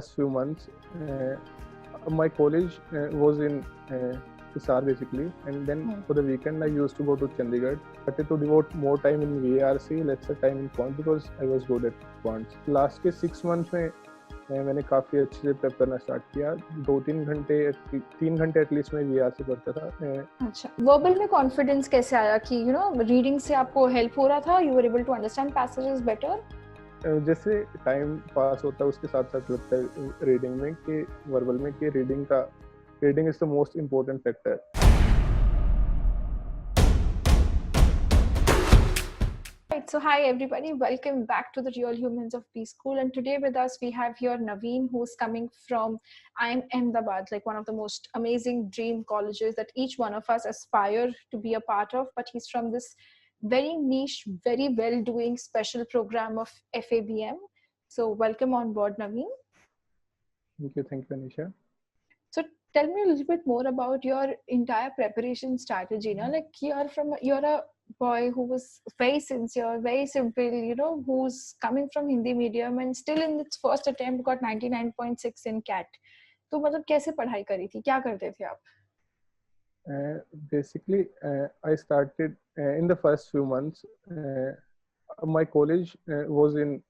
first few months, my college was in Hisar basically, and then for the weekend I used to go to Chandigarh. Started to devote more time in VARC, lesser time in quant because I was good at quants. Last के 6 months में मैंने काफ़ी अच्छे से prep करना start किया. 3 घंटे at least मैं वीआर से पढ़ता था. अच्छा, वर्बल में कॉन्फिडेंस कैसे आया कि रीडिंग से आपको हेल्प हो रहा था, you were able to understand passages better? जैसे टाइम पास होता है उसके साथ साथ लगता है रीडिंग में कि वर्बल में कि reading is the most important factor. Right, so hi everybody, welcome back to the Real Humans of B School, and today with us we have here Naveen, who's coming from IIM Ahmedabad, like one of the most amazing dream colleges that each one of us aspire to be a part of, but he's from this very niche, very well doing special program of FABM. So welcome on board, Naveen. Thank you Anisha. So tell me a little bit more about your entire preparation strategy. Like you're a boy who was very sincere, very simple, who's coming from Hindi medium and still in its first attempt got 99.6 in CAT. तो मतलब कैसे पढ़ाई करी थी, क्या करते थे आप? Basically, I started in the first few months. My college was in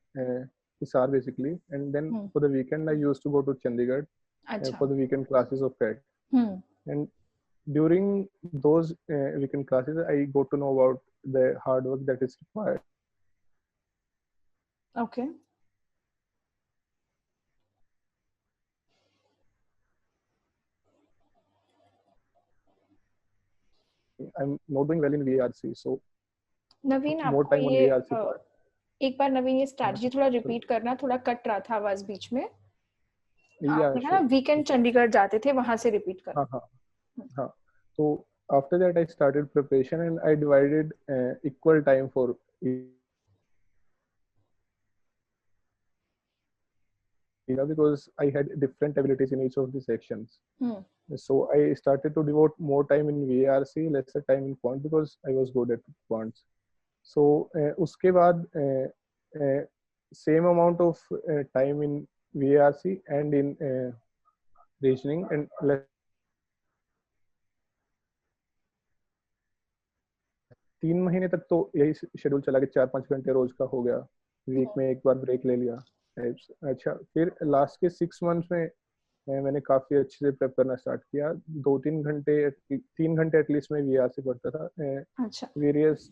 Hisar basically, and then for the weekend I used to go to Chandigarh for the weekend classes of CAT. And during those weekend classes, I got to know about the hard work that is required. Okay. I'm not doing well in VARC, so Naveen more time on VARC part. एक बार नवीन ये strategy थोड़ा repeat करना, थोड़ा cut रहा था आवाज बीच में. आपने कहा वीकेंड चंडीगढ़ जाते थे, वहां से रिपीट करना. हाँ. So after that I started preparation and I divided equal time for because I had different abilities in each of the sections. So I started to devote more time in VARC, lesser time in quant because I was good at quants. So उसके बाद same amount of time in VARC and in reasoning and less. 3 महीने तक तो यही schedule चला कि 4-5 घंटे रोज का हो गया, वीक में एक बार ब्रेक ले लिया. अच्छा, फिर लास्ट के 6 मंथ्स में मैंने काफी अच्छे से प्रेप करना स्टार्ट किया. 3 घंटे एटलीस्ट मैं वीआर से पढ़ता था. Various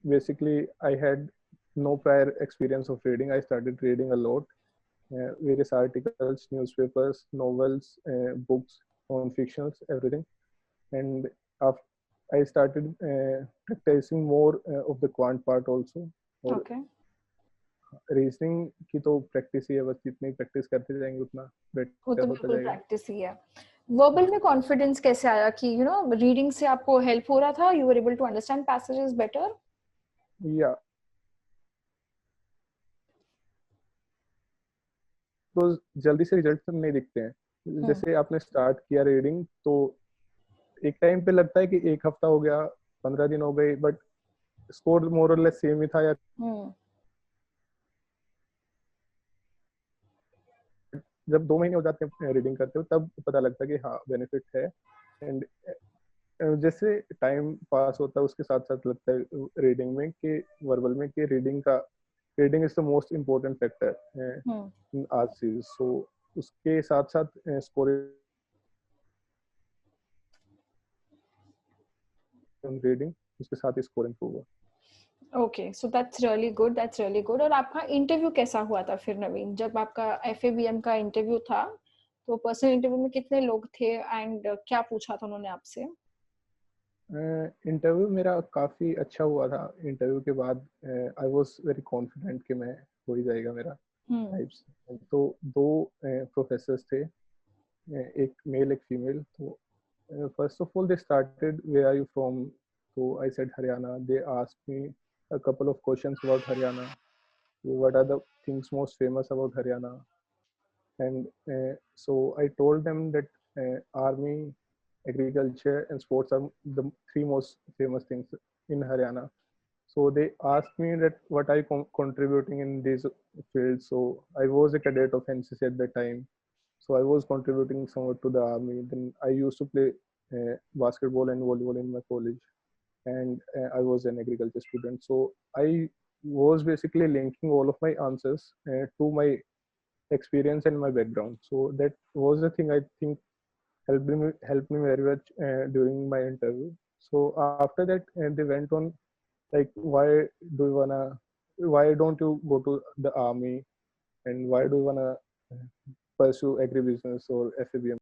basically I had no prior experience of reading. I started reading a lot, various articles, newspapers, novels, books, non-fictions, everything. And after I started practicing more of the quant part also. Okay. Reasoning की तो practice ही है, बस जितनी practice करते जाएंगे उतना better होता जाएगा. प्रैक्टिस ही है. वर्बल में कॉन्फिडेंस कैसे आया कि रीडिंग से आपको हेल्प हो रहा था, you were able to understand passages better? या तो जल्दी से रिजल्ट तो नहीं दिखते हैं. जैसे आपने स्टार्ट किया रीडिंग तो एक टाइम पे लगता है कि एक हफ्ता हो गया, 15 दिन हो गए, बट स्कोर मोर और लेस सेम ही था. या जब 2 महीने हो जाते हैं रीडिंग करते हो तब पता लगता है कि हाँ बेनिफिट है. एंड जैसे टाइम पास होता है उसके साथ साथ लगता है रीडिंग में कि वर्बल में कि reading is the most important factor in आज चीज. सो उसके साथ साथ स्कोरिंग रीडिंग उसके साथ ही स्कोर इंप्रूव हुआ. Okay, so that's really good. और आपका इंटरव्यू कैसा हुआ था फिर नवीन, जब आपका FABM का इंटरव्यू था तो पर्सनल इंटरव्यू में कितने लोग थे एंड क्या पूछा था उन्होंने आपसे? इंटरव्यू मेरा काफी अच्छा हुआ था. इंटरव्यू के बाद आई वाज वेरी कॉन्फिडेंट कि मैं हो ही जाएगा मेरा टाइप्स. तो 2 प्रोफेसर्स थे, एक मेल एक फीमेल. तो first of all they started where are you from. तो I said Haryana. They asked me a couple of questions about Haryana. What are the things most famous about Haryana? And so I told them that army, agriculture and sports are the 3 most famous things in Haryana. So they asked me that what I contributing in these fields. So I was a cadet of NCC at that time. So I was contributing somewhat to the army. Then I used to play basketball and volleyball in my college, and I was an agriculture student. So I was basically linking all of my answers to my experience and my background. So that was the thing I think helped me very much during my interview. So after that, they went on like, why don't you go to the army, and why do you wanna pursue agribusiness or FABM?